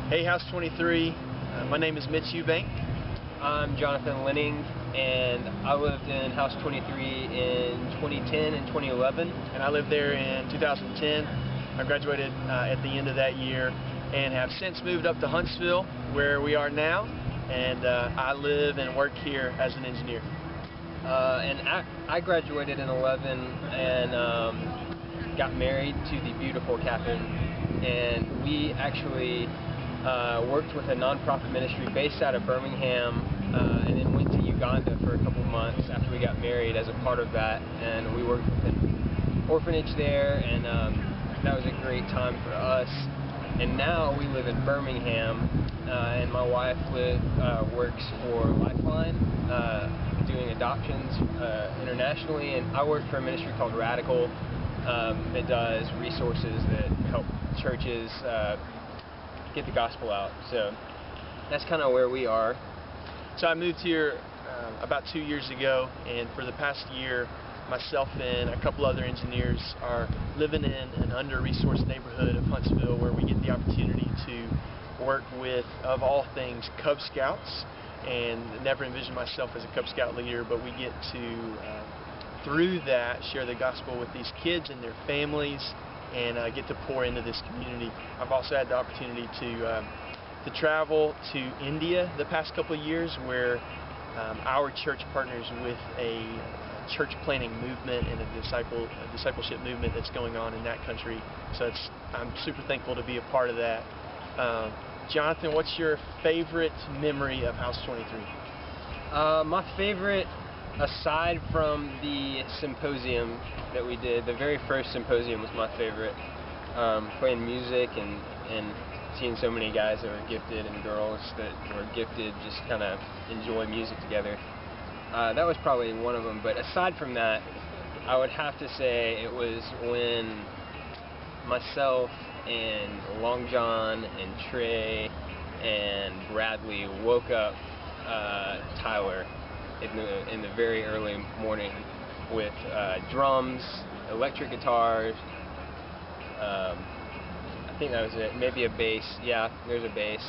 Hey, House 23. My name is Mitch Eubank. I'm Jonathan Lenning, and I lived in House 23 in 2010 and 2011. And I lived there in 2010. I graduated at the end of that year and have since moved up to Huntsville, where we are now, and I live and work here as an engineer. I graduated in 11 and got married to the beautiful Catherine, and we actually worked with a nonprofit ministry based out of Birmingham, and then went to Uganda for a couple months after we got married as a part of that, and we worked with an orphanage there, and that was a great time for us. And now we live in Birmingham, and my wife works for Lifeline, doing adoptions internationally, and I work for a ministry called Radical that does resources that help churches get the gospel out. So that's kind of where we are. So I moved here about 2 years ago, and for the past year, myself and a couple other engineers are living in an under-resourced neighborhood of Huntsville where we get the opportunity to work with, of all things, Cub Scouts, and never envisioned myself as a Cub Scout leader, but we get to, through that, share the gospel with these kids and their families, and get to pour into this community. I've also had the opportunity to travel to India the past couple of years, where our church partners with a church planting movement and a discipleship movement that's going on in that country. So I'm super thankful to be a part of that. Jonathan, what's your favorite memory of House 23? My favorite, aside from the symposium that we did, the very first symposium was my favorite. Playing music and seeing so many guys that were gifted and girls that were gifted just kind of enjoy music together. That was probably one of them, but aside from that, I would have to say it was when myself and Long John and Trey and Bradley woke up Tyler in the very early morning with drums, electric guitars, I think that was it, maybe a bass. Yeah, there's a bass.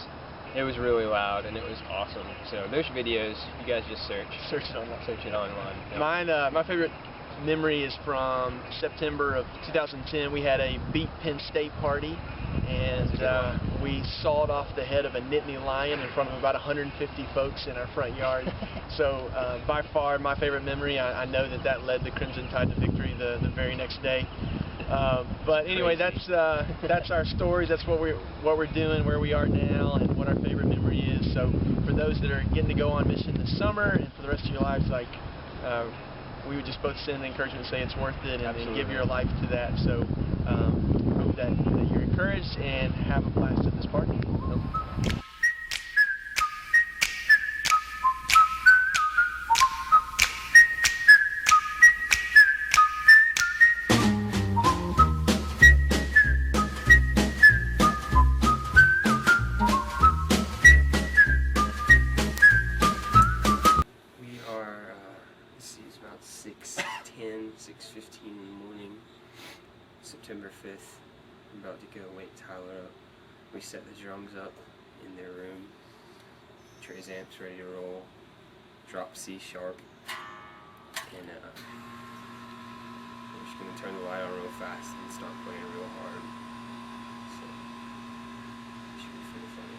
It was really loud and it was awesome. So there's videos. You guys just search it online. Yep. Mine, my favorite memory is from September of 2010. We had a Beat Penn State party, and we sawed off the head of a Nittany lion in front of about 150 folks in our front yard. So by far my favorite memory. I know that led the Crimson Tide to victory the very next day. But anyway, that's our stories. That's what we're doing, where we are now, and what our favorite memory is. So for those that are getting to go on mission this summer and for the rest of your lives, we would just both send an encouragement and say it's worth it, and give your life to that. So hope that you're encouraged and have a blast at this party. It's about 6:10, 6:15 in the morning, September 5th. I'm about to go wake Tyler up. We set the drums up in their room. Trey's amps ready to roll. Drop C sharp. And we're just going to turn the light on real fast and start playing real hard. So, it should be pretty funny.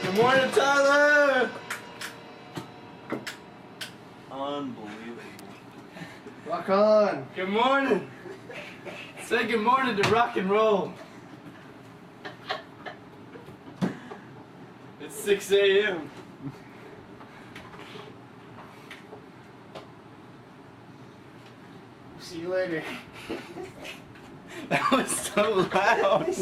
Good morning, Tyler! Unbelievable. Rock on. Good morning. Say good morning to rock and roll. It's 6 a.m. See you later. That was so loud.